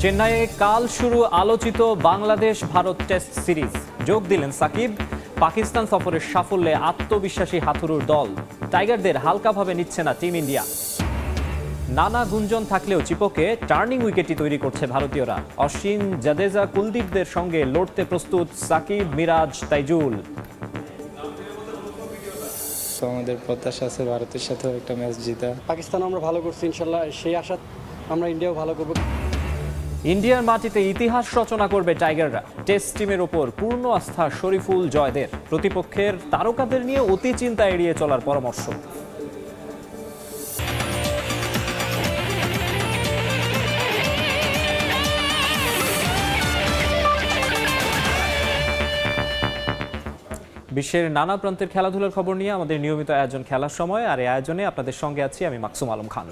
চেন্নাইয়ে কাল শুরু আলোচিত বাংলাদেশ ভারত টেস্ট সিরিজ। যোগ দিলেন সাকিব। পাকিস্তান সফরের সাফল্যে আত্মবিশ্বাসী হাথুরুর দল। টাইগারদের হালকাভাবে নিচ্ছে না টিম ইন্ডিয়া। নানা গুঞ্জন থাকলেও চিপকে টার্নিং উইকেটই তৈরি করছে ভারতীয়রা। অশ্বিন, জাদেজা, কুলদীপদের সঙ্গে লড়তে প্রস্তুত সাকিব, মিরাজ, তাইজুল। আমাদের প্রত্যাশা আছে ভারতের সাথেও একটা ম্যাচ জিতা। পাকিস্তান আমরা ভালো করছি ইনশাল্লাহ, সেই আশা আমরা ইন্ডিয়াও ভালো করব। ইন্ডিয়ার মাটিতে ইতিহাস রচনা করবে টাইগাররা। টেস্ট টিমের ওপর পূর্ণ আস্থা শরীফুল জয়দের। প্রতিপক্ষের তারকাদের নিয়ে অতি চিন্তা এড়িয়ে চলার পরামর্শ। বিশ্বের নানা প্রান্তের খেলাধুলার খবর নিয়ে আমাদের নিয়মিত আয়োজন খেলার সময়, আর এই আয়োজনে আপনাদের সঙ্গে আছি আমি মাকসুম আলম খান।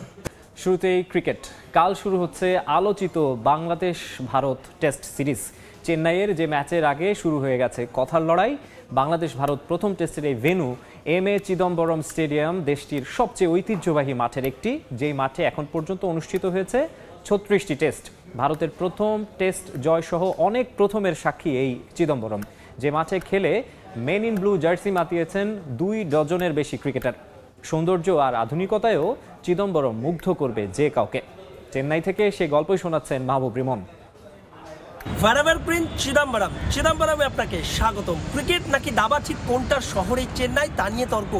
শুরুতেই ক্রিকেট। কাল শুরু হচ্ছে আলোচিত বাংলাদেশ ভারত টেস্ট সিরিজ। চেন্নাইয়ের যে ম্যাচের আগে শুরু হয়ে গেছে কথার লড়াই। বাংলাদেশ ভারত প্রথম টেস্টের এই ভেন্যু এম.এ. চিদম্বরম স্টেডিয়াম দেশটির সবচেয়ে ঐতিহ্যবাহী মাঠের একটি, যেই মাঠে এখন পর্যন্ত অনুষ্ঠিত হয়েছে 36টি টেস্ট। ভারতের প্রথম টেস্ট জয়সহ অনেক প্রথমের সাক্ষী এই চিদম্বরম, যে মাঠে খেলে মেন ইন ব্লু জার্সি মাতিয়েছেন 2 ডজনের বেশি ক্রিকেটার। সৌন্দর্য আর আধুনিকতায়ও চিদম্বরম মুগ্ধ করবে যে কাউকে। চেন্নাই থেকে সে গল্পই শোনাচ্ছেন মাহবুব রিমন। ফরএভার প্রিন্স চিদম্বরমে আপনাকে স্বাগতম। ক্রিকেট নাকি দাবা, ঠিক কোনটার শহরে চেন্নাই তা নিয়ে তর্ক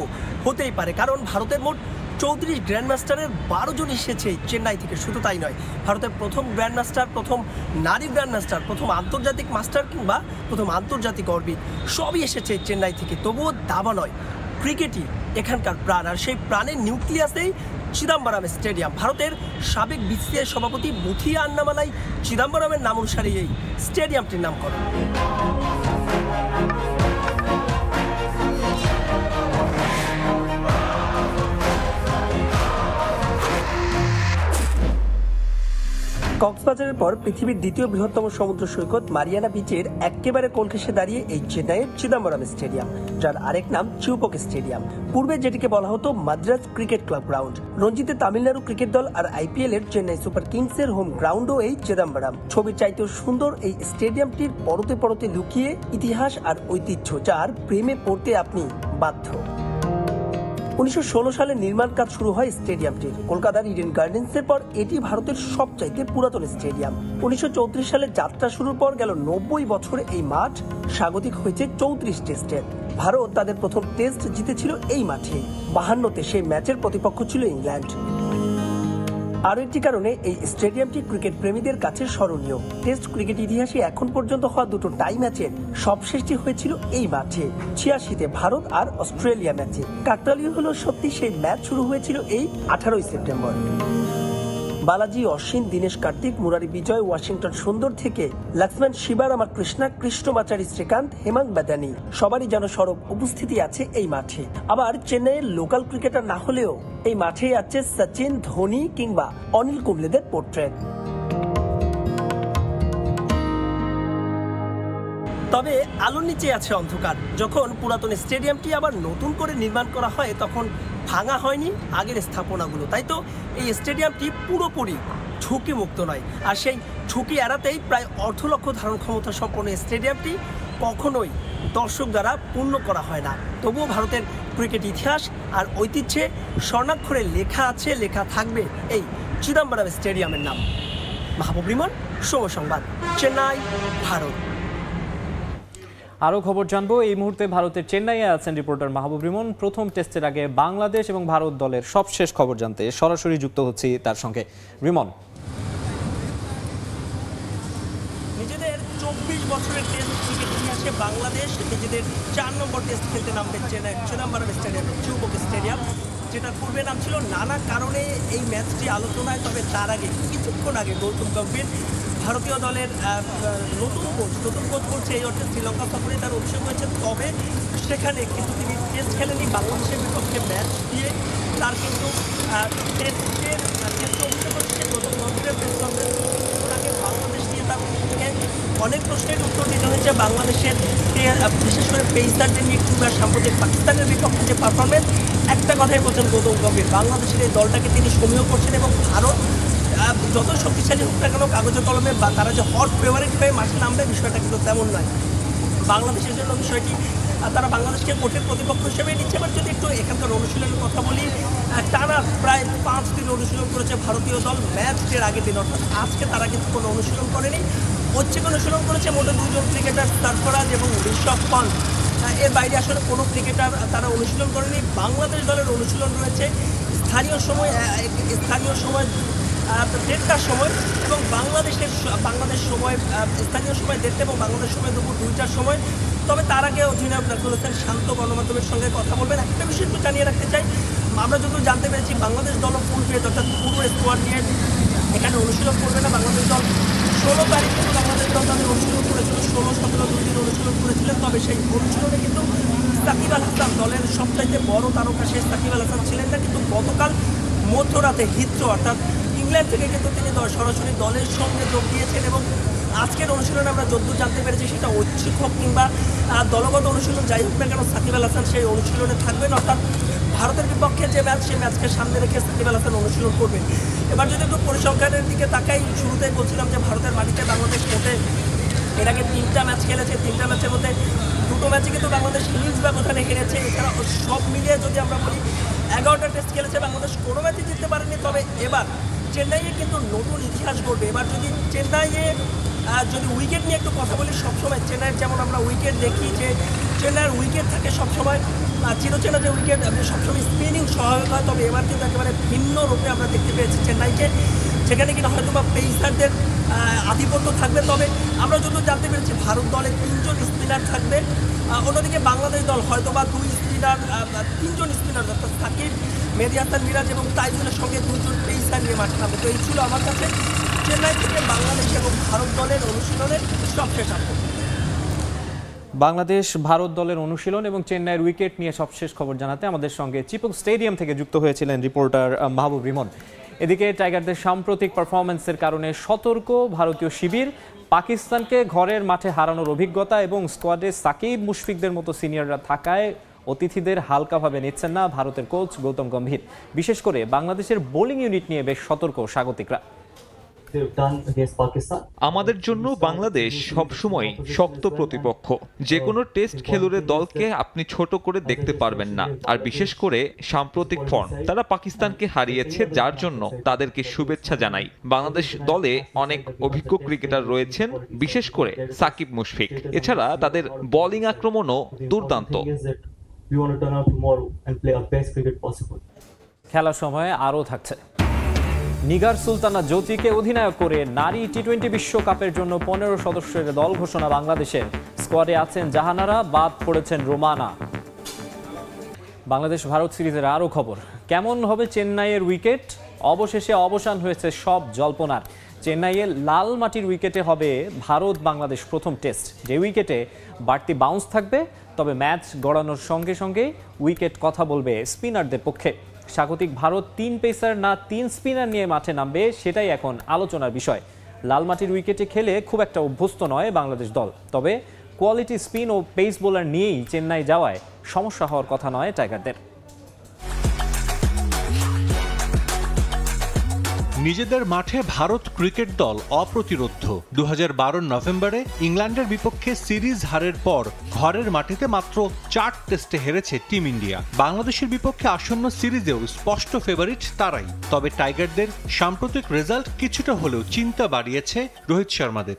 হতেই পারে, কারণ ভারতের মোট 34 গ্র্যান্ডমাস্টারের 12 জন এসেছে চেন্নাই থেকে। শুধু তাই নয়, ভারতের প্রথম গ্র্যান্ডমাস্টার, প্রথম নারী গ্র্যান্ডমাস্টার, প্রথম আন্তর্জাতিক মাস্টার কিংবা প্রথম আন্তর্জাতিক অরবিট সবই এসেছে চেন্নাই থেকে। তবুও দাবা নয়, ক্রিকেটই এখানকার প্রাণ, আর সেই প্রাণের নিউক্লিয়াসেই চিদম্বরম স্টেডিয়াম। ভারতের সাবেক বিসিসিআই সভাপতি মুথিয়া আন্নামালাই চিদম্বরমের নাম অনুসারে এই স্টেডিয়ামটির নামকরণ। কক্সবাজারের পর পৃথিবীর দ্বিতীয় বৃহত্তম সমুদ্র সৈকত মারিয়ানা বিচের একেবারে কোল ঘেঁষে দাঁড়িয়ে এই চেন্নাইয়ের চিদম্বরম স্টেডিয়াম, যার আরেক নাম চিউপক স্টেডিয়াম। পূর্বে যেটিকে বলা হতো মাদ্রাজ ক্রিকেট ক্লাব গ্রাউন্ড। রঞ্জিতে তামিলনাড়ু ক্রিকেট দল আর আইপিএল এর চেন্নাই সুপার কিংসের হোম গ্রাউন্ডও এই চিদম্বরম। ছবির চাইতেও সুন্দর এই স্টেডিয়ামটির পরতে পরতে লুকিয়ে ইতিহাস আর ঐতিহ্য, যার প্রেমে পড়তে আপনি বাধ্য। 1916 সালে নির্মাণ কাজ শুরু হয় স্টেডিয়ামটির। কলকাতার ইডেন গার্ডেন্সের পর এটি ভারতের সবচাইতে পুরাতন স্টেডিয়াম। 1934 সালে যাত্রা শুরুর পর গেল 90 বছরে এই মাঠ স্বাগতিক হয়েছে 34 টেস্টের। ভারত তাদের প্রথম টেস্ট জিতেছিল এই মাঠে। 52তে সেই ম্যাচের প্রতিপক্ষ ছিল ইংল্যান্ড। আরও একটি কারণে এই স্টেডিয়ামটি ক্রিকেট প্রেমীদের কাছে স্মরণীয়। টেস্ট ক্রিকেট ইতিহাসে এখন পর্যন্ত হওয়া 2টো টাই ম্যাচের সবশেষটি হয়েছিল এই মাঠে। 86তে ভারত আর অস্ট্রেলিয়া ম্যাচে। কাকতালীয় হলো সত্যি, সেই ম্যাচ শুরু হয়েছিল এই 18 সেপ্টেম্বর। বালাজি, অশ্বিন, দীনেশ কার্তিক, মুরারি বিজয়, ওয়াশিংটন সুন্দর থেকে লক্ষ্মণ, শিবা রামাকৃষ্ণা, কৃষ্ণমাচারী শ্রীকান্ত, হেমাঙ্গ বাদানি সবারই যেন সরব উপস্থিতি আছে এই মাঠে। আবার চেন্নাইয়ের লোকাল ক্রিকেটার না হলেও এই মাঠেই আছে সচিন, ধোনি কিংবা অনিল কুম্বলেদের পোর্ট্রেট। তবে আলোর নিচে আছে অন্ধকার। যখন পুরাতন স্টেডিয়ামটি আবার নতুন করে নির্মাণ করা হয়, তখন ভাঙা হয়নি আগের স্থাপনাগুলো। তাই তো এই স্টেডিয়ামটি পুরোপুরি ঝুঁকি মুক্ত নয়। আর সেই ঝুঁকি এড়াতেই প্রায় 1.5 লক্ষ ধারণ ক্ষমতা সম্পন্ন স্টেডিয়ামটি কখনোই দর্শক দ্বারা পূর্ণ করা হয় না। তবুও ভারতের ক্রিকেট ইতিহাস আর ঐতিহ্যে স্বর্ণাক্ষরে লেখা আছে, লেখা থাকবে এই চিদম্বরম স্টেডিয়ামের নাম। মাহবুব রিমন, সময় সংবাদ, চেন্নাই, ভারত। আরও খবর জানবো। এই মুহূর্তে ভারতের চেন্নাইয়ে আছেন রিপোর্টার মাহবুব রিমন। প্রথম টেস্টের আগে বাংলাদেশ এবং ভারত দলের সবশেষ খবর জানতে সরাসরি যুক্ত হচ্ছি তার সঙ্গে। রিমন, নিজেদের 24 বছরের টেস্ট ক্রিকেট ইতিহাসে বাংলাদেশ নিজেদের 4 নম্বর টেস্ট খেলতে নামবে চেন্নাই চিদম্বরম স্টেডিয়াম, চিউপক স্টেডিয়াম, যেটা পূর্বে নাম ছিল। নানা কারণে এই ম্যাচটি আলোচনায়। তবে তার আগে কিছুক্ষণ আগে গৌতম গম্ভীর ভারতীয় দলের নতুন কোচ করছে এই অর্থে শ্রীলঙ্কা সফরে তার অভিষেক হয়েছে। তবে সেখানে কিন্তু তিনি টেস্ট খেলেনি, বাংলাদেশের বিপক্ষে ম্যাচ দিয়ে তার কিন্তু টেস্টের অভিষেক হচ্ছে। গৌতম গম্ভীরের প্রেস কনফারেন্স আগে বাংলাদেশ নিয়ে তার থেকে অনেক প্রশ্নের উত্তর দিতে হয়েছে। বাংলাদেশের বিশেষ করে পেসারদের নিয়ে কিংবা সাম্প্রতিক পাকিস্তানের বিপক্ষে যে পারফরমেন্স, একটা কথাই বলছেন গৌতম গম্ভীর, বাংলাদেশের এই দলটাকে তিনি সমীহ করছেন এবং ভারত যত শক্তিশালী হোক না কেন কাগজে কলমে বা তারা যে হট ফেভারিট হয়ে মাঠে নামবে বিষয়টা কিন্তু তেমন নয়। বাংলাদেশের জন্য বিষয়টি তারা বাংলাদেশকে কঠিন প্রতিপক্ষ হিসেবে নিচ্ছে। এবার যদি একটু এখানকার অনুশীলনের কথা বলি, টানা প্রায় 5 দিন অনুশীলন করেছে ভারতীয় দল ম্যাচের আগের দিন, অর্থাৎ আজকে তারা কিন্তু কোনো অনুশীলন করেনি। ঐচ্ছিক অনুশীলন করেছে মোটে 2 জন ক্রিকেটার সারফরাজ এবং ঋষভ পন্থ, এর বাইরে আসলে কোনো ক্রিকেটার তারা অনুশীলন করেনি। বাংলাদেশ দলের অনুশীলন রয়েছে স্থানীয় সময় 1:30টার সময় এবং বাংলাদেশ সময় স্থানীয় সময় 1:30 এবং বাংলাদেশ সময় দুপুর 2টার সময়। তবে তার আগে অধিনায়ক নাজমুল হোসেন শান্ত গণমাধ্যমের সঙ্গে কথা বলবেন। একটা বিষয় একটু জানিয়ে রাখতে চাই, আমরা যতদূর জানতে পেরেছি বাংলাদেশ দল ফুল ফেজ অর্থাৎ পুরো স্কোয়াড নিয়ে এখানে অনুশীলন করবে না। বাংলাদেশ দল 16 তারিখ কিন্তু বাংলাদেশ দল তাদের অনুশীলন করেছিল, 16-17 2 দিন অনুশীলন করেছিলেন। তবে সেই অনুশীলনে কিন্তু সাকিব আল হাসান দলের সবচাইতে বড় তারকা সেই সাকিব আল হাসান ছিলেন না, কিন্তু গতকাল মধ্যরাতে হিথ্রো অর্থাৎ ইংল্যান্ড থেকে কিন্তু তিনি সরাসরি দলের সঙ্গে যোগ দিয়েছেন এবং আজকের অনুশীলনে আমরা যতদূর জানতে পেরেছি সেটা ঐচ্ছিক হোক কিংবা দলগত অনুশীলন যাই হোক না কেন সাকিব আল হাসান সেই অনুশীলনে থাকবেন, অর্থাৎ ভারতের বিপক্ষে যে ম্যাচ সেই ম্যাচকে সামনে রেখে সাকিব আল হাসান অনুশীলন করবেন। এবার যদি একটু পরিসংখ্যানের দিকে তাকাই, শুরুতেই বলছিলাম যে ভারতের মাটিতে বাংলাদেশ মোটে এর আগে 3টা ম্যাচ খেলেছে, 3টা ম্যাচের মধ্যে 2টো ম্যাচে কিন্তু বাংলাদেশ হিউজ ব্যবধানে হেরেছে। এছাড়া সব মিলিয়ে যদি আমরা বলি 11টা টেস্ট খেলেছে বাংলাদেশ, কোনো ম্যাচই জিততে পারেনি। তবে এবার চেন্নাইয়ে কিন্তু নতুন ইতিহাস গড়বে। এবার যদি চেন্নাইয়ে যদি উইকেট নিয়ে একটু কথা বলি, সবসময় চেন্নাইয়ের যেমন আমরা উইকেট দেখি যে চেন্নাইয়ের উইকেট থাকে সবসময় চিরচেনা যে উইকেট সবসময় স্পিনিং সহায়ক হয়, তবে এবার কিন্তু একেবারে ভিন্ন রূপে আমরা দেখতে পেয়েছি চেন্নাইকে, সেখানে কিন্তু হয়তো বা পেসারদের আধিপত্য থাকবে। তবে আমরা যত জানতে পেরেছি ভারত দলে 3 জন স্পিনার থাকবে, অন্যদিকে বাংলাদেশ দল হয়তো বা 3 জন স্পিনার অর্থাৎ সাকিব, মেহেদী হাসান মিরাজ এবং তাইজুলের সঙ্গে 2 জন পেসার নিয়ে মাঠে নামবে। তো এই ছিল আমার কাছে চেন্নাই থেকে বাংলাদেশ এবং ভারত দলের অনুশীলনের সবশেষ আপডেট। বাংলাদেশ ভারত দলের অনুশীলন এবং চেন্নাইয়ের উইকেট নিয়ে সবশেষ খবর জানাতে আমাদের সঙ্গে চিপক স্টেডিয়াম থেকে যুক্ত হয়েছিলেন রিপোর্টার মাহবুব রিমন। এদিকে টাইগারদের সাম্প্রতিক পারফরম্যান্সের কারণে সতর্ক ভারতীয় শিবির, পাকিস্তানকে ঘরের মাঠে হারানোর অভিজ্ঞতা এবং স্কোয়াডে সাকিব মুশফিকদের মতো সিনিয়ররা থাকায় অতিথিদের হালকাভাবে নিচ্ছেন না ভারতের কোচ গৌতম গম্ভীর। বিশেষ করে বাংলাদেশের বোলিং ইউনিট নিয়ে বেশ সতর্ক স্বাগতিকরা। আমাদের জন্য বাংলাদেশ সবসময় শক্ত প্রতিপক্ষ। যে কোনো টেস্ট খেলুড়ে দলকে আপনি ছোট করে দেখতে পারবেন না, আর বিশেষ করে সাম্প্রতিক ফর্ম। তারা পাকিস্তানকে হারিয়েছে, যার জন্য তাদেরকে শুভেচ্ছা জানাই। বাংলাদেশ দলে অনেক অভিজ্ঞ ক্রিকেটার রয়েছেন, বিশেষ করে সাকিব মুশফিক। এছাড়া তাদের বোলিং আক্রমণও দুর্দান্ত। খেলার সময় আরও থাকছে। নিগার সুলতানা জ্যোতিকে অধিনায়ক করে নারী টি-20 বিশ্বকাপের জন্য 15 সদস্যের দল ঘোষণা বাংলাদেশের। স্কোয়াডে আছেন জাহানারা, বাদ পড়েছেন রোমানা। বাংলাদেশ ভারত সিরিজের আরও খবর। কেমন হবে চেন্নাইয়ের উইকেট? অবশেষে অবসান হয়েছে সব জল্পনার। চেন্নাইয়ের লাল মাটির উইকেটে হবে ভারত বাংলাদেশ প্রথম টেস্ট, যে উইকেটে বাড়তি বাউন্স থাকবে। তবে ম্যাচ গড়ানোর সঙ্গে সঙ্গে উইকেট কথা বলবে স্পিনারদের পক্ষে। স্বাগতিক ভারত 3 পেসার না 3 স্পিনার নিয়ে মাঠে নামবে, সেটাই এখন আলোচনার বিষয়। লাল মাটির উইকেটে খেলে খুব একটা অভ্যস্ত নয় বাংলাদেশ দল, তবে কোয়ালিটি স্পিন ও পেস বোলার নিয়েই চেন্নাই যাওয়ায় সমস্যা হওয়ার কথা নয় টাইগারদের। নিজেদের মাঠে ভারত ক্রিকেট দল অপ্রতিরোধ্য। 2012 নভেম্বরে ইংল্যান্ডের বিপক্ষে সিরিজ হারের পর ঘরের মাটিতে মাত্র 4 টেস্টে হেরেছে টিম ইন্ডিয়া। বাংলাদেশের বিপক্ষে আসন্ন সিরিজেও স্পষ্ট ফেভারিট তারাই। তবে টাইগারদের সাম্প্রতিক রেজাল্ট কিছুটা হলেও চিন্তা বাড়িয়েছে রোহিত শর্মাদের।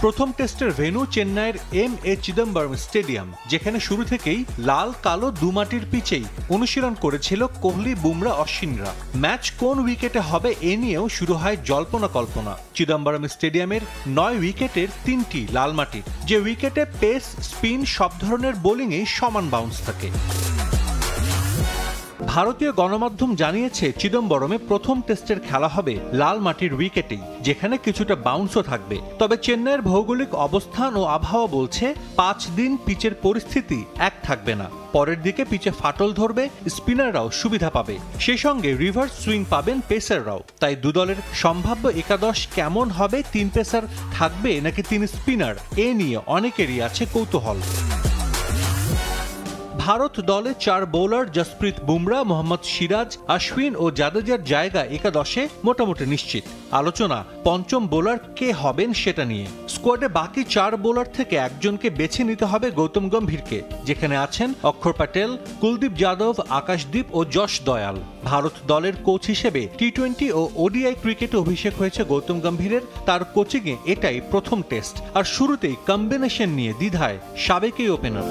প্রথম টেস্টের ভেন্যু চেন্নাইয়ের এম.এ. চিদম্বরম স্টেডিয়াম, যেখানে শুরু থেকেই লাল কালো দুমাটির পিচেই অনুশীলন করেছিল কোহলি, বুমরা, অশ্বিনরা। ম্যাচ কোন উইকেটে হবে এ নিয়েও শুরু হয় জল্পনা কল্পনা। চিদম্বরম স্টেডিয়ামের 9 উইকেটের 3টি লাল মাটির, যে উইকেটে পেস, স্পিন সব ধরনের বোলিংয়েই সমান বাউন্স থাকে। ভারতীয় গণমাধ্যম জানিয়েছে চিদম্বরমে প্রথম টেস্টের খেলা হবে লাল মাটির উইকেটেই, যেখানে কিছুটা বাউন্সও থাকবে। তবে চেন্নাইয়ের ভৌগোলিক অবস্থান ও আবহাওয়া বলছে 5 দিন পিচের পরিস্থিতি এক থাকবে না। পরের দিকে পিচে ফাটল ধরবে, স্পিনাররাও সুবিধা পাবে, সেই সঙ্গে রিভার্স সুইং পাবেন পেসাররাও। তাই দুদলের সম্ভাব্য একাদশ কেমন হবে, 3 পেসার থাকবে নাকি 3 স্পিনার, এ নিয়ে অনেকেরই আছে কৌতূহল। ভারত দলে 4 বোলার জসপ্রীত বুমরা, মোহাম্মদ সিরাজ, আশ্বিন ও জাদেজার জায়গা একাদশে মোটামুটি নিশ্চিত। আলোচনা পঞ্চম বোলার কে হবেন সেটা নিয়ে। স্কোয়াডে বাকি 4 বোলার থেকে একজনকে বেছে নিতে হবে গৌতম গম্ভীরকে, যেখানে আছেন অক্ষর প্যাটেল, কুলদীপ যাদব, আকাশদীপ ও যশ দয়াল। ভারত দলের কোচ হিসেবে টি-20 ও ওডিআই ক্রিকেটে অভিষেক হয়েছে গৌতম গম্ভীরের। তার কোচিংয়ে এটাই প্রথম টেস্ট, আর শুরুতেই কম্বিনেশন নিয়ে দ্বিধায় সাবেক এই ওপেনার।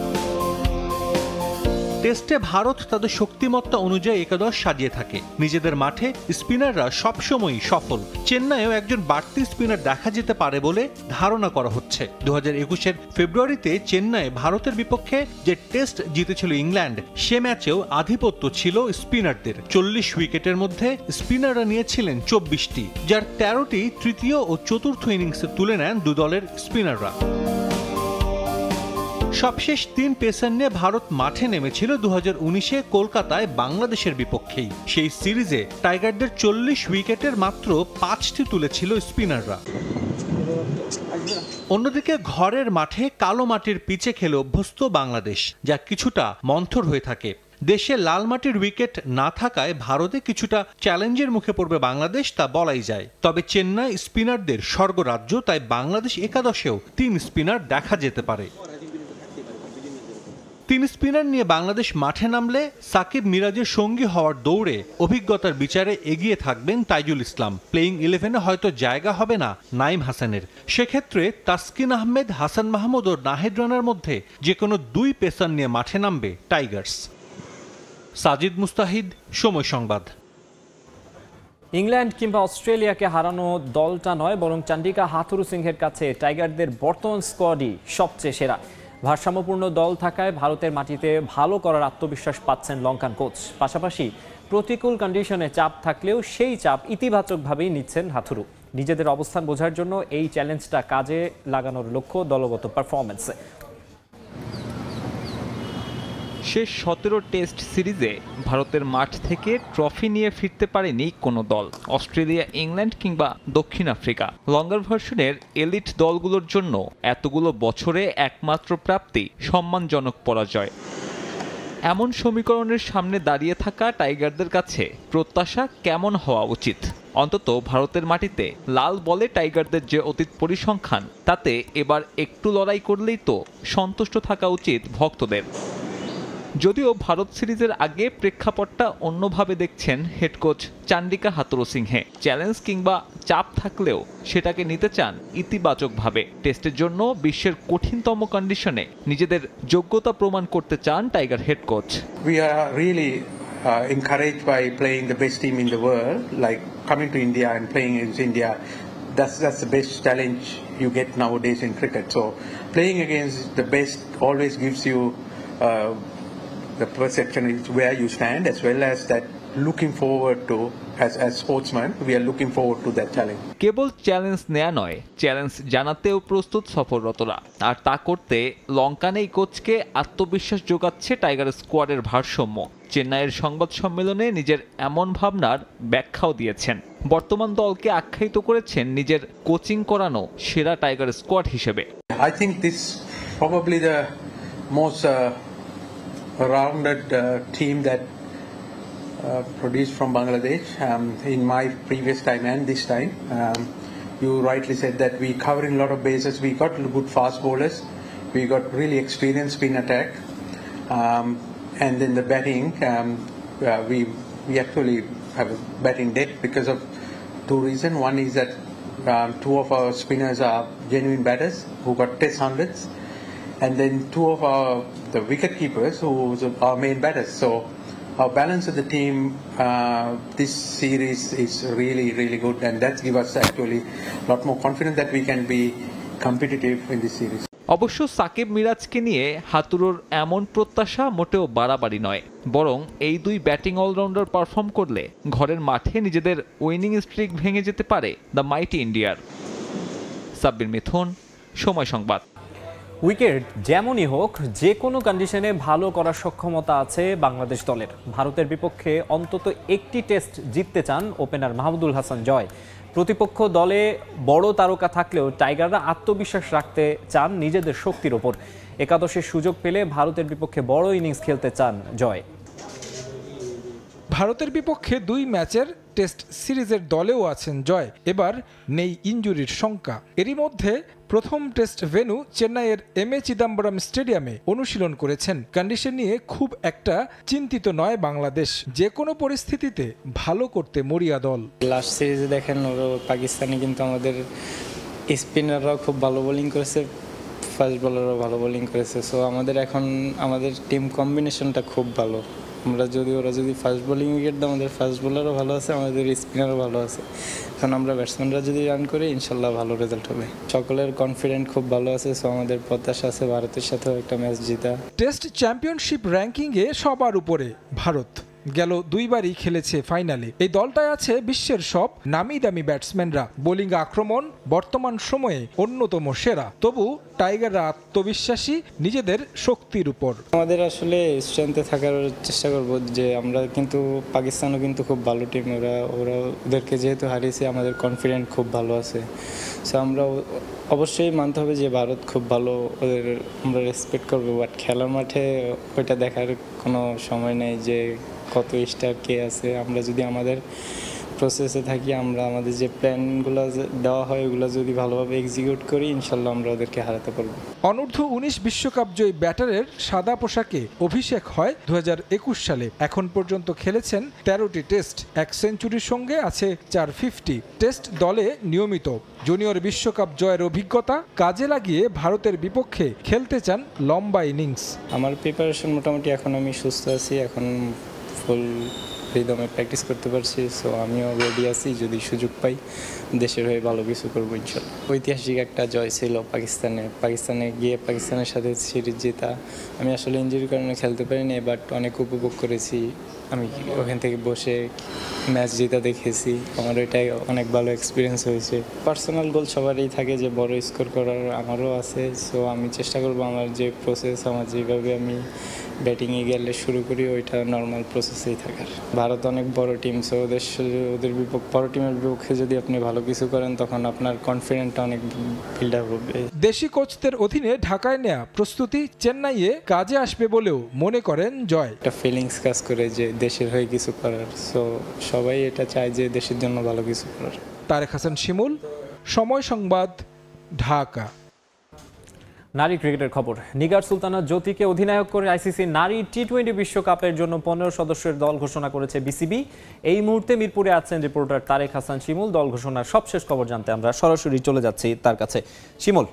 টেস্টে ভারত তাদের শক্তিমত্তা অনুযায়ী একাদশ সাজিয়ে থাকে। নিজেদের মাঠে স্পিনাররা সবসময়ই সফল। চেন্নাইয়েও একজন বাড়তি স্পিনার দেখা যেতে পারে বলে ধারণা করা হচ্ছে। 2021-এর ফেব্রুয়ারিতে চেন্নাই ভারতের বিপক্ষে যে টেস্ট জিতেছিল ইংল্যান্ড, সে ম্যাচেও আধিপত্য ছিল স্পিনারদের। 40 উইকেটের মধ্যে স্পিনাররা নিয়েছিলেন 24টি, যার 13টি তৃতীয় ও চতুর্থ ইনিংসে তুলে নেন দু দলের স্পিনাররা। সবশেষ 3 পেসার নিয়ে ভারত মাঠে নেমেছিল 2019-এ কলকাতায় বাংলাদেশের বিপক্ষেই। সেই সিরিজে টাইগারদের 40 উইকেটের মাত্র 5টি তুলেছিল স্পিনাররা। অন্যদিকে ঘরের মাঠে কালো মাটির পিচে খেলে অভ্যস্ত বাংলাদেশ, যা কিছুটা মন্থর হয়ে থাকে। দেশে লাল মাটির উইকেট না থাকায় ভারতে কিছুটা চ্যালেঞ্জের মুখে পড়বে বাংলাদেশ, তা বলাই যায়। তবে চেন্নাই স্পিনারদের স্বর্গরাজ্য, তাই বাংলাদেশ একাদশেও 3 স্পিনার দেখা যেতে পারে। 3 স্পিনার নিয়ে বাংলাদেশ মাঠে নামলে সাকিব মিরাজের সঙ্গী হওয়ার দৌড়ে অভিজ্ঞতার বিচারে এগিয়ে থাকবেন তাইজুল ইসলাম। প্লেইং 11-এ হয়তো জায়গা হবে না নাইম হাসানের। সেক্ষেত্রে তাসকিন আহমেদ, হাসান মাহমুদ ও নাহিদ রানার মধ্যে যে কোনো 2 পেসার নিয়ে মাঠে নামবে টাইগার্স। সাজিদ মুস্তাহিদ, সময় সংবাদ। ইংল্যান্ড কিংবা অস্ট্রেলিয়াকে হারানো দলটা নয়, বরং চান্ডিকা হাথুরুসিংহের কাছে টাইগারদের বর্তমান স্কোয়াডই সবচেয়ে সেরা। ভারসাম্যপূর্ণ দল থাকায় ভারতের মাটিতে ভালো করার আত্মবিশ্বাস পাচ্ছেন লঙ্কান কোচ। পাশাপাশি প্রতিকূল কন্ডিশনে চাপ থাকলেও সেই চাপ ইতিবাচকভাবেই নিচ্ছেন হাথুরু। নিজেদের অবস্থান বোঝার জন্য এই চ্যালেঞ্জটা কাজে লাগানোর লক্ষ্য দলগত পারফরম্যান্সে। শেষ 17 টেস্ট সিরিজে ভারতের মাঠ থেকে ট্রফি নিয়ে ফিরতে পারেনি কোনো দল। অস্ট্রেলিয়া, ইংল্যান্ড কিংবা দক্ষিণ আফ্রিকা। লঙ্গার ভার্সনের এলিট দলগুলোর জন্য এতগুলো বছরে একমাত্র প্রাপ্তি সম্মানজনক পরাজয়। এমন সমীকরণের সামনে দাঁড়িয়ে থাকা টাইগারদের কাছে প্রত্যাশা কেমন হওয়া উচিত? অন্তত ভারতের মাটিতে লাল বলে টাইগারদের যে অতীত পরিসংখ্যান, তাতে এবার একটু লড়াই করলেই তো সন্তুষ্ট থাকা উচিত ভক্তদের। যদিও ভারত সিরিজের আগে প্রেক্ষাপটটা অন্যভাবে দেখছেন head coach Chandika Hathurusingha. Challenge কিংবা চাপ থাকলেও সেটাকে নিতে চান ইতিবাচকভাবে। টেস্টের জন্য বিশ্বের কঠিনতম কন্ডিশনে নিজেদের যোগ্যতা প্রমাণ করতে চান tiger head coach. We are really encouraged by playing the best team in the world, like coming to India and playing against India. That's the best challenge you get nowadays in cricket. So playing against the best always gives you the perception is where you stand, as well as that looking forward to, as sportsmen, we are looking forward to that challenge. Cable challenge নেয়া নয়, challenge জানাতেও প্রস্তুত সফররতরা। আর তা করতে লঙ্কান এই কোচকে আত্মবিশ্বাস যোগাচ্ছে tiger স্কোয়াডের ভারসাম্য। চেন্নাইয়ের সংবাদ সম্মেলনে নিজের এমন ভাবনার ব্যাখ্যাও দিয়েছেন। বর্তমান দলকে আখ্যায়িত করেছেন নিজের কোচিং করানো সেরা টাইগার স্কোয়াড হিসেবে। I think this probably the most rounded team that produced from Bangladesh in my previous time and this time. You rightly said that we covering a lot of bases. We got good fast bowlers. We got really experienced spin attack, and then the batting. We actually have a batting depth because of 2 reasons. One is that 2 of our spinners are genuine batters who got test hundreds, and then 2 of the wicket keepers who are main batters. So our balance of the team this series is really good, and that gives us actually a lot more confidence that we can be competitive in this series. অবশ্য সাকিব মিরাজকে নিয়ে হাতুরুর এমন প্রত্যাশা মোটেও বাড়াবাড়ি নয়, বরং এই 2 batting allrounder perform করলে ঘরের মাঠে নিজেদের উইনিং স্ট্রিক ভেঙে যেতে পারে দ্য মাইটি ইন্ডিয়ার। সাব্বির মিথুন, সময় সংবাদ। উইকেট যেমনই হোক, যে কোনো কন্ডিশনে ভালো করার সক্ষমতা আছে বাংলাদেশ দলের। ভারতের বিপক্ষে অন্তত একটি টেস্ট জিততে চান ওপেনার মাহমুদুল হাসান জয়। প্রতিপক্ষ দলে বড় তারকা থাকলেও টাইগাররা আত্মবিশ্বাস রাখতে চান নিজেদের শক্তির ওপর। একাদশের সুযোগ পেলে ভারতের বিপক্ষে বড় ইনিংস খেলতে চান জয়। ভারতের বিপক্ষে 2 ম্যাচের টেস্ট সিরিজের দলেও আছেন জয়। এবার নেই ইনজুরির শঙ্কা। এরই মধ্যে প্রথম টেস্ট ভেন্যু চেন্নাইয়ের এমএ চিদাম্বরম স্টেডিয়ামে অনুশীলন করেছেন। কন্ডিশন নিয়ে খুব একটা চিন্তিত নয় বাংলাদেশ, যে কোনো পরিস্থিতিতে ভালো করতে মরিয়া দল। লাস্ট সিরিজে দেখেন পাকিস্তানে কিন্তু আমাদের স্পিনাররাও খুব ভালো বোলিং করেছে, ফাস্ট বোলাররাও ভালো বোলিং করেছে। সো আমাদের টিম কম্বিনেশনটা খুব ভালো। ওরা যদি ফাস্ট বোলিং উইকেট দেয়, আমাদের ফাস্ট বোলারও ভালো আছে, আমাদের স্পিনারও ভালো আছে। এখন আমরা ব্যাটসম্যানরা যদি রান করি ইনশাল্লাহ ভালো রেজাল্ট হবে। সকলের কনফিডেন্ট খুব ভালো আছে। সো আমাদের প্রত্যাশা আছে ভারতের সাথেও একটা ম্যাচ জিতা। টেস্ট চ্যাম্পিয়নশিপ র্যাঙ্কিংয়ে সবার উপরে ভারত। গেল 2 বারই খেলেছে ফাইনালে। এই দলটায় আছে বিশ্বের সব নামি দামি ব্যাটসম্যানরা। বোলিং আক্রমণ বর্তমান সময়ে অন্যতম সেরা। তবু টাইগাররা আত্মবিশ্বাসী নিজেদের শক্তির উপর। আমাদের আসলে স্ট্রেংথে থাকার চেষ্টা করব, যে আমরা কিন্তু পাকিস্তানও কিন্তু খুব ভালো টিম। ওদেরকে যেহেতু হারিয়েছি, আমাদের কনফিডেন্ট খুব ভালো আছে। সো আমরা অবশ্যই মানতে হবে যে ভারত খুব ভালো, ওদের আমরা রেসপেক্ট করবো। বাট খেলার মাঠে ওইটা দেখার কোনো সময় নেই যে কত স্টার কে আছে। আমরা যদি আমাদের প্রসেসে থাকি, আমরা আমাদের যে প্ল্যানগুলো দেওয়া হয় ওগুলো যদি ভালোভাবে এক্সিকিউট করি, ইনশাল্লাহ আমরা ওদেরকে হারাতে পারবো। অনূর্ধ্ব 19 বিশ্বকাপ জয়ী ব্যাটারের সাদা পোশাকে অভিষেক হয় 2021 সালে। এখন পর্যন্ত খেলেছেন 13টি টেস্ট, 1 সেঞ্চুরির সঙ্গে আছে 450। টেস্ট দলে নিয়মিত। জুনিয়র বিশ্বকাপ জয়ের অভিজ্ঞতা কাজে লাগিয়ে ভারতের বিপক্ষে খেলতে চান লম্বা ইনিংস। আমার প্রিপারেশন মোটামুটি, এখন আমি সুস্থ আছি, এখন ফুল ফ্রিদমে প্র্যাকটিস করতে পারছি। সো আমিও রেডি আছি, যদি সুযোগ পাই দেশের হয়ে ভালো কিছু করবো ইনশাল্লাহ। ঐতিহাসিক একটা জয় ছিল পাকিস্তানে গিয়ে পাকিস্তানের সাথে সিরিজ জেতা। আমি আসলে ইনজুরির কারণে খেলতে পারিনি, বাট অনেক উপভোগ করেছি। আমি ওখান থেকে বসে ম্যাচ জেতা দেখেছি, আমার ওইটাই অনেক ভালো এক্সপিরিয়েন্স হয়েছে। পার্সোনাল গোল সবারই থাকে যে বড় স্কোর করার, আমারও আছে। সো আমি চেষ্টা করবো আমার যে প্রসেস, আমার যেভাবে আমি ব্যাটিংয়ে গেলে শুরু করি ওইটা নর্মাল প্রসেসেই থাকার। ভারত অনেক বড় টিম। সো ওদের বড় টিমের বিপক্ষে যদি আপনি ভালো কিছু করেন, তখন আপনার কনফিডেন্টটা অনেক বিল্ড আপ হবে। দেশি কোচদের অধীনে ঢাকায় নেয়া প্রস্তুতি চেন্নাইয়ে কাজে আসবে বলেও মনে করেন জয়। একটা ফিলিংস কাজ করে যে দেশের হয়ে কিছু করার। সো সবাই এটা চায় যে দেশের জন্য ভালো কিছু করার। তারেক হাসান শিমুল, সময় সংবাদ, ঢাকা। নারী ক্রিকেটের খবর। নিগার সুলতানা জ্যোতিকে অধিনায়ক করে আইসিসি নারী টি20 বিশ্বকাপের জন্য 15 সদস্যের দল ঘোষণা করেছে বিসিবি। এই মুহূর্তে মিরপুরে আছেন রিপোর্টার তারেক হাসান শিমুল। দল ঘোষণার সবশেষ খবর জানতে আমরা সরাসরি চলে যাচ্ছি তার কাছে। শিমুল,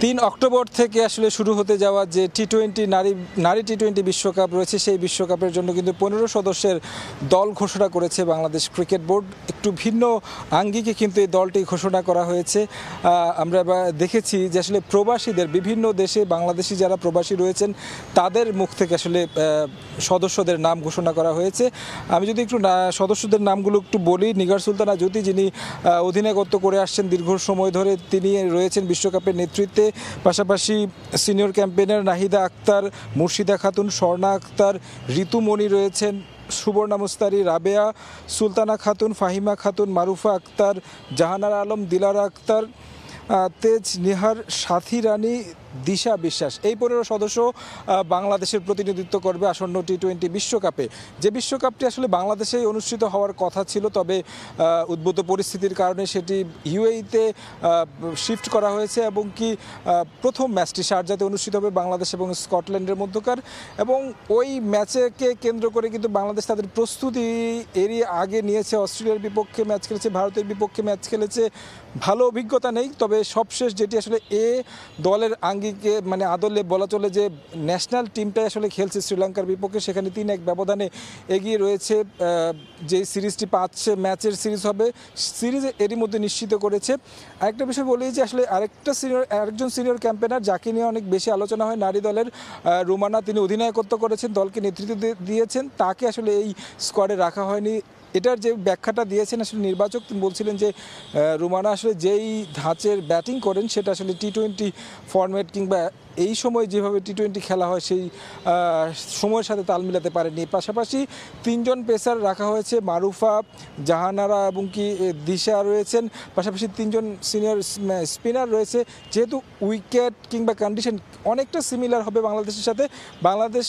3 অক্টোবর থেকে আসলে শুরু হতে যাওয়া যে নারী টি20 বিশ্বকাপ রয়েছে, সেই বিশ্বকাপের জন্য কিন্তু 15 সদস্যের দল ঘোষণা করেছে বাংলাদেশ ক্রিকেট বোর্ড। একটু ভিন্ন আঙ্গিকে কিন্তু এই দলটি ঘোষণা করা হয়েছে। আমরা দেখেছি যে আসলে প্রবাসীদের, বিভিন্ন দেশে বাংলাদেশি যারা প্রবাসী রয়েছেন তাদের মুখ থেকে আসলে সদস্যদের নাম ঘোষণা করা হয়েছে। আমি যদি একটু সদস্যদের নামগুলো একটু বলি। নিগার সুলতানা জ্যোতি, যিনি অধিনায়কত্ব করে আসছেন দীর্ঘ সময় ধরে, তিনি রয়েছেন বিশ্বকাপের নেতৃত্বে। পাশাপাশি সিনিয়র ক্যাম্পেইনার নাহিদা আক্তার, মুর্শিদা খাতুন, স্বর্ণা আক্তার, ঋতুমণি রয়েছেন, সুবর্ণা মুস্তারি, রাবেয়া, সুলতানা খাতুন, ফাহিমা খাতুন, মারুফা আক্তার, জাহানারা আলম, দিলারা আক্তার, তেজ নিহার, সাথী রানী, দিশা বিশ্বাস। এই 15 সদস্য বাংলাদেশের প্রতিনিধিত্ব করবে আসন্ন টি20 বিশ্বকাপে। যে বিশ্বকাপটি আসলে বাংলাদেশেই অনুষ্ঠিত হওয়ার কথা ছিল, তবে উদ্ভূত পরিস্থিতির কারণে সেটি ইউএইতে শিফট করা হয়েছে এবং কি প্রথম ম্যাচটি শারজাতে অনুষ্ঠিত হবে বাংলাদেশ এবং স্কটল্যান্ডের মধ্যকার। এবং ওই ম্যাচকে কেন্দ্র করে কিন্তু বাংলাদেশ তাদের প্রস্তুতি এরই আগে নিয়েছে। অস্ট্রেলিয়ার বিপক্ষে ম্যাচ খেলেছে, ভারতের বিপক্ষে ম্যাচ খেলেছে। ভালো অভিজ্ঞতা নেই, তবে সবশেষ যেটি আসলে দলের আঙ্গিকে মানে আদলে বলা চলে যে ন্যাশনাল টিমটাই আসলে খেলছে শ্রীলঙ্কার বিপক্ষে, সেখানে 3-1 ব্যবধানে এগিয়ে রয়েছে। যে সিরিজটি 5 ম্যাচের সিরিজ হবে, সিরিজ এরই মধ্যে নিশ্চিত করেছে। আরেকটা বিষয় বলি যে আসলে আরেকজন সিনিয়র ক্যাম্পেনার যাকে নিয়ে অনেক বেশি আলোচনা হয় নারী দলের, রুমানা, তিনি অধিনায়কত্ব করেছেন, দলকে নেতৃত্ব দিয়েছেন, তাকে আসলে এই স্কোয়াডে রাখা হয়নি। এটার যে ব্যাখ্যাটা দিয়েছেন আসলে নির্বাচক, তিনি বলছিলেন যে রুমানা আসলে যেই ধাঁচের ব্যাটিং করেন সেটা আসলে টি-20 ফরম্যাট কিংবা এই সময় যেভাবে টি-20 খেলা হয় সেই সময়ের সাথে তাল মিলাতে পারেনি। পাশাপাশি 3 জন পেসার রাখা হয়েছে, মারুফা, জাহানারা এবং কি দিশা রয়েছেন, পাশাপাশি 3 জন সিনিয়র স্পিনার রয়েছে। যেহেতু উইকেট কিংবা কন্ডিশন অনেকটা সিমিলার হবে বাংলাদেশের সাথে, বাংলাদেশ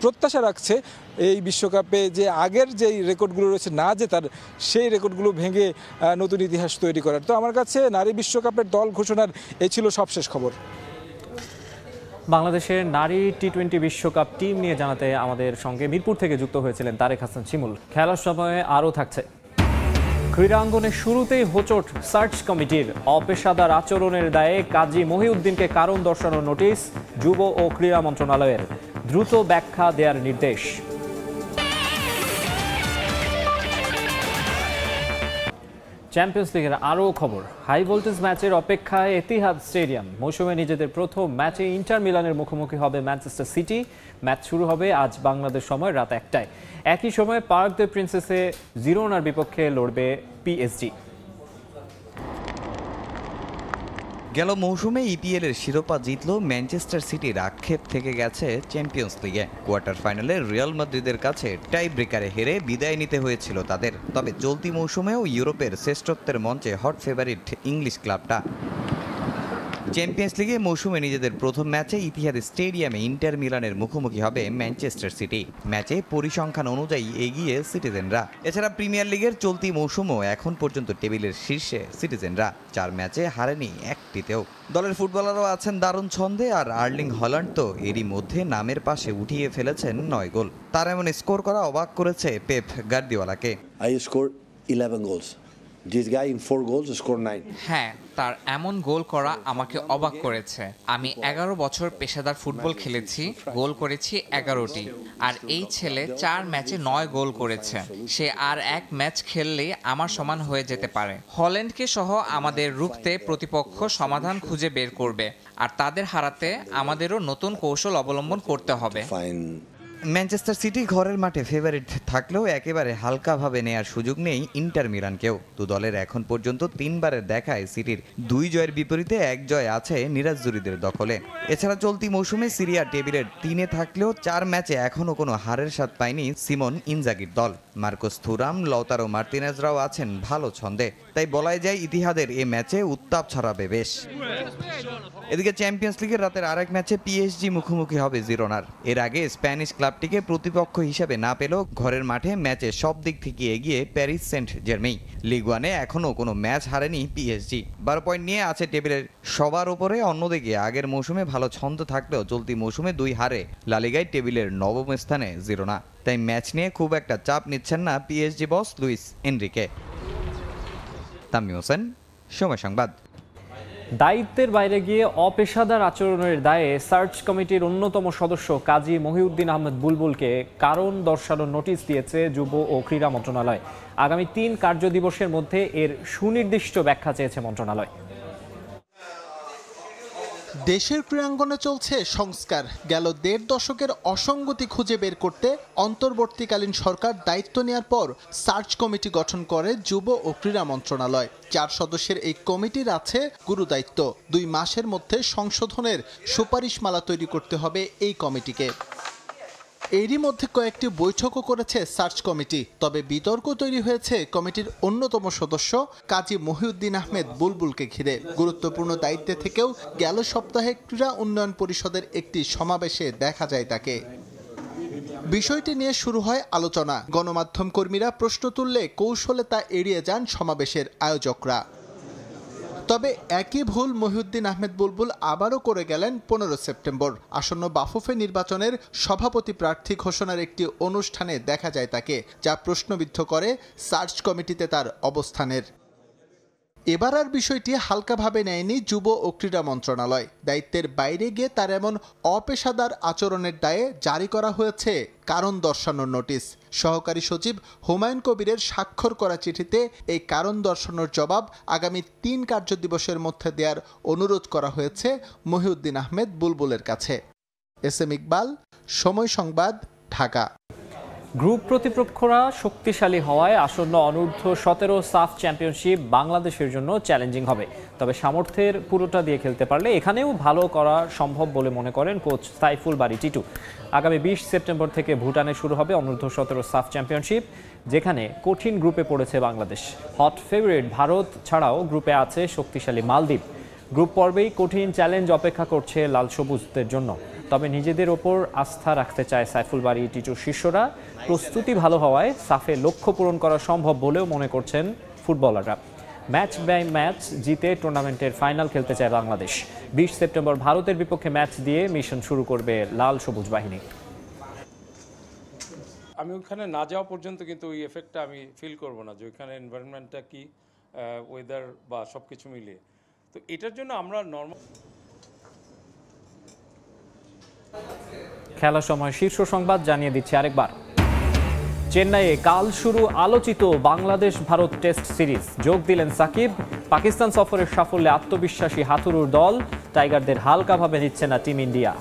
প্রত্যাশা রাখছে এই বিশ্বকাপে যে আগের যেই রেকর্ডগুলো রয়েছে না জেতার, সেই রেকর্ডগুলো ভেঙে নতুন ইতিহাস তৈরি করার। তো আমার কাছে নারী বিশ্বকাপের দল ঘোষণার এই ছিল সবশেষ খবর। বাংলাদেশের নারী টি-20 বিশ্বকাপ টিম নিয়ে জানাতে আমাদের সঙ্গে মিরপুর থেকে যুক্ত হয়েছিলেন তারেক হাসান শিমুল। খেলার সময়ে আরও থাকছে ক্রীড়াঙ্গনের শুরুতেই হোঁচট সার্চ কমিটির, অপেশাদার আচরণের দায়ে কাজী মহিউদ্দিনকে কারণ দর্শানোর নোটিশ যুব ও ক্রীড়া মন্ত্রণালয়ের, দ্রুত ব্যাখ্যা দেওয়ার নির্দেশ। চ্যাম্পিয়ন্স লিগের আরও খবর, হাই ভোল্টেজ ম্যাচের অপেক্ষায় এতিহাদ স্টেডিয়াম। মৌসুমে নিজেদের প্রথম ম্যাচে ইন্টার মিলানের মুখোমুখি হবে ম্যানচেস্টার সিটি। ম্যাচ শুরু হবে আজ বাংলাদেশ সময় রাত 1টায়। একই সময় পার্ক দ্য প্রিন্সেসে জিরোনার বিপক্ষে লড়বে পিএসজি। গেল মৌসুমে ইপিএল এর শিরোপা জিতল ম্যানচেস্টার সিটির, আক্ষেপ থেকে গেছে চ্যাম্পিয়ন্স লিগে। কোয়ার্টার ফাইনালে রিয়াল মাদ্রিদের কাছে টাই ব্রেকারে হেরে বিদায় নিতে হয়েছিল তাদের। তবে চলতি মৌসুমেও ইউরোপের শ্রেষ্ঠত্বের মঞ্চে হট ফেভারিট ইংলিশ ক্লাবটা। চ্যাম্পিয়ন্স লিগে মৌসুমে নিজেদের প্রথম ম্যাচে ইতিহাদ স্টেডিয়ামে ইন্টার মিলানের মুখোমুখি হবে ম্যানচেস্টার সিটি। ম্যাচে পরিসংখ্যান অনুযায়ী এগিয়ে সিটিজেনরা। এছাড়া প্রিমিয়ার লিগের চলতি মৌসুমও এখন পর্যন্ত টেবিলের শীর্ষে সিটিজেনরা, 4 ম্যাচে হারেনি একটিতেও। দলের ফুটবলারও আছেন দারুণ ছন্দে, আর আর্লিং হল্যান্ড তো এরই মধ্যে নামের পাশে উঠিয়ে ফেলেছেন 9 গোল। তার এমন স্কোর করা অবাক করেছে Pep গার্দিওলাকে। I scored 11 goals. This guy in 4 goals scored 9. হ্যাঁ, তার এমন গোল করা আমাকে অবাক করেছে। আমি 11 বছর পেশাদার ফুটবল খেলেছি, গোল করেছি 11টি, আর এই ছেলে 4 ম্যাচে 9 গোল করেছে। সে আর 1 ম্যাচ খেললে আমার সমান হয়ে যেতে পারে। হল্যান্ডকে সহ আমাদের রুখতে প্রতিপক্ষ সমাধান খুঁজে বের করবে, আর তাদের হারাতে আমাদেরও নতুন কৌশল অবলম্বন করতে হবে। ম্যানচেস্টার সিটি ঘরের মাঠে ফেভারিট থাকলেও একেবারে হালকাভাবে নেয়ার সুযোগ নেই ইন্টার মিলানকেও। দু দলের এখন পর্যন্ত 3 বারের দেখায় সিটির 2 জয়ের বিপরীতে 1 জয় আছে নিরাজজুরিদের দখলে। এছাড়া চলতি মৌসুমে সিরিয়া টেবিলের 3-এ থাকলেও 4 ম্যাচে এখনও কোনো হারের স্বাদ পায়নি সিমন ইনজাগির দল। মার্কোস থুরাম, লাউতারো মার্তিনেজরাও আছেন ভালো ছন্দে, তাই বলাই যায় ইতিহাদের এ ম্যাচে উত্তাপ ছড়াবে বেশ। এদিকে চ্যাম্পিয়ন্স লিগের রাতের আরেক ম্যাচে পিএসজি মুখোমুখি হবে জিরোনার। এর আগে স্প্যানিশ ক্লাবটিকে প্রতিপক্ষ হিসেবে না পেলেও ঘরের মাঠে ম্যাচে সব দিক থেকে এগিয়ে প্যারিস সেন্ট জার্মেই। লিগ 1-এ এখনও কোনো ম্যাচ হারেনি পিএসজি, 12 পয়েন্ট নিয়ে আছে টেবিলের সবার উপরে। অন্যদিকে আগের মৌসুমে ভালো ছন্দ থাকলেও চলতি মৌসুমে 2 হারে লা লিগায় টেবিলের 9ম স্থানে জিরোনা। তাই ম্যাচ নিয়ে খুব একটা চাপ নিচ্ছেন না পিএসজি বস লুইস এনরিকে। তামিম হোসেন, সময় সংবাদ। দায়িত্বের বাইরে গিয়ে অপেশাদার আচরণের দায়ে সার্চ কমিটির অন্যতম সদস্য কাজী মহিউদ্দিন আহমেদ বুলবুলকে কারণ দর্শানোর নোটিশ দিয়েছে যুব ও ক্রীড়া মন্ত্রণালয়। আগামী 3 কার্যদিবসের মধ্যে এর সুনির্দিষ্ট ব্যাখ্যা চেয়েছে মন্ত্রণালয়। দেশের ক্রীড়াঙ্গনে চলছে সংস্কার। গেল 1.5 দশকের অসঙ্গতি খুঁজে বের করতে অন্তর্বর্তীকালীন সরকার দায়িত্ব নেওয়ার পর সার্চ কমিটি গঠন করে যুব ও ক্রীড়া মন্ত্রণালয়। 4 সদস্যের এই কমিটির আছে গুরু দায়িত্ব। 2 মাসের মধ্যে সংশোধনের সুপারিশমালা তৈরি করতে হবে এই কমিটিকে। এরই মধ্যে কয়েকটি বৈঠকও করেছে সার্চ কমিটি। তবে বিতর্ক তৈরি হয়েছে কমিটির অন্যতম সদস্য কাজী মহিউদ্দিন আহমেদ বুলবুলকে ঘিরে। গুরুত্বপূর্ণ দায়িত্বে থেকেও গেল সপ্তাহে ক্রীড়া উন্নয়ন পরিষদের একটি সমাবেশে দেখা যায় তাকে। বিষয়টি নিয়ে শুরু হয় আলোচনা। গণমাধ্যম কর্মীরা প্রশ্ন তুললে কৌশলে তা এড়িয়ে যান সমাবেশের আয়োজকরা। তবে একই ভুল মহিউদ্দিন আহমেদ বুলবুল আবারও করে গেলেন 15 সেপ্টেম্বর। আসন্ন বাফুফে নির্বাচনের সভাপতি প্রার্থী ঘোষণার একটি অনুষ্ঠানে দেখা যায় তাকে, যা প্রশ্নবিদ্ধ করে সার্চ কমিটিতে তার অবস্থানের। এবার আর বিষয়টি হালকাভাবে নেয়নি যুব ও ক্রীড়া মন্ত্রণালয়। দায়িত্বের বাইরে গিয়ে তার এমন অপেশাদার আচরণের দায়ে জারি করা হয়েছে কারণ দর্শানোর নোটিশ। সহকারী সচিব হুমায়ুন কবিরের স্বাক্ষর করা চিঠিতে এই কারণ দর্শানোর জবাব আগামী 3 কার্যদিবসের মধ্যে দেওয়ার অনুরোধ করা হয়েছে মহিউদ্দিন আহমেদ বুলবুলের কাছে। এস এম ইকবাল, সময় সংবাদ, ঢাকা। গ্রুপ প্রতিপক্ষরা শক্তিশালী হওয়ায় আসন্ন অনূর্ধ্ব-17 সাফ চ্যাম্পিয়নশিপ বাংলাদেশের জন্য চ্যালেঞ্জিং হবে। তবে সামর্থ্যের পুরোটা দিয়ে খেলতে পারলে এখানেও ভালো করা সম্ভব বলে মনে করেন কোচ সাইফুল বারী টিটু। আগামী 20 সেপ্টেম্বর থেকে ভুটানে শুরু হবে অনূর্ধ্ব-17 সাফ চ্যাম্পিয়নশিপ, যেখানে কঠিন গ্রুপে পড়েছে বাংলাদেশ। হট ফেভারিট ভারত ছাড়াও গ্রুপে আছে শক্তিশালী মালদ্বীপ। গ্রুপ পর্বেই কঠিন চ্যালেঞ্জ অপেক্ষা করছে লাল সবুজদের জন্য। তবে নিজেদের ওপর আস্থা রাখতে চায় সাইফুল বারী টিটুর শিষ্যরা। প্রস্তুতি ভালো হওয়ায় সাফে লক্ষ্য পূরণ করা সম্ভব বলেও মনে করছেন ফুটবলাররা। ম্যাচ বাই ম্যাচ জিতে টুর্নামেন্টের ফাইনাল খেলতে চায় বাংলাদেশ। 20 সেপ্টেম্বর ভারতের বিপক্ষে ম্যাচ দিয়ে মিশন শুরু করবে লাল সবুজ বাহিনী। আমি ওখানে না যাওয়া পর্যন্ত কিন্তু ওই এফেক্টটা আমি ফিল করব না, যে ওইখানে এনভায়রনমেন্টটা কি, ওয়েদার বা সব কিছু মিলিয়ে। তো এটার জন্য আমরা নর্মাল খেলার সময় শীর্ষ সংবাদ জানিয়ে দিচ্ছি আরেকবার। চেন্নাইয়ে কাল শুরু আলোচিত বাংলাদেশ ভারত টেস্ট সিরিজ। যোগ দিলেন সাকিব। পাকিস্তান সফরের সাফল্যে আত্মবিশ্বাসী হাথুরুর দল। টাইগারদের হালকাভাবে নিচ্ছে না টিম ইন্ডিয়া।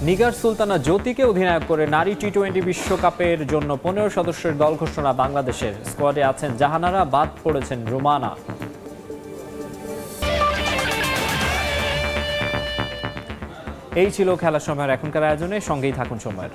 নিগার সুলতানা জ্যোতিকে অধিনায়ক করে নারী টি-20 বিশ্বকাপের জন্য 15 সদস্যের দল ঘোষণা বাংলাদেশের। স্কোয়াডে আছেন জাহানারা, বাদ পড়েছেন রুমানা। এই ছিল খেলার সময়ের এখনকার আয়োজনে। সঙ্গেই থাকুন সময়ের।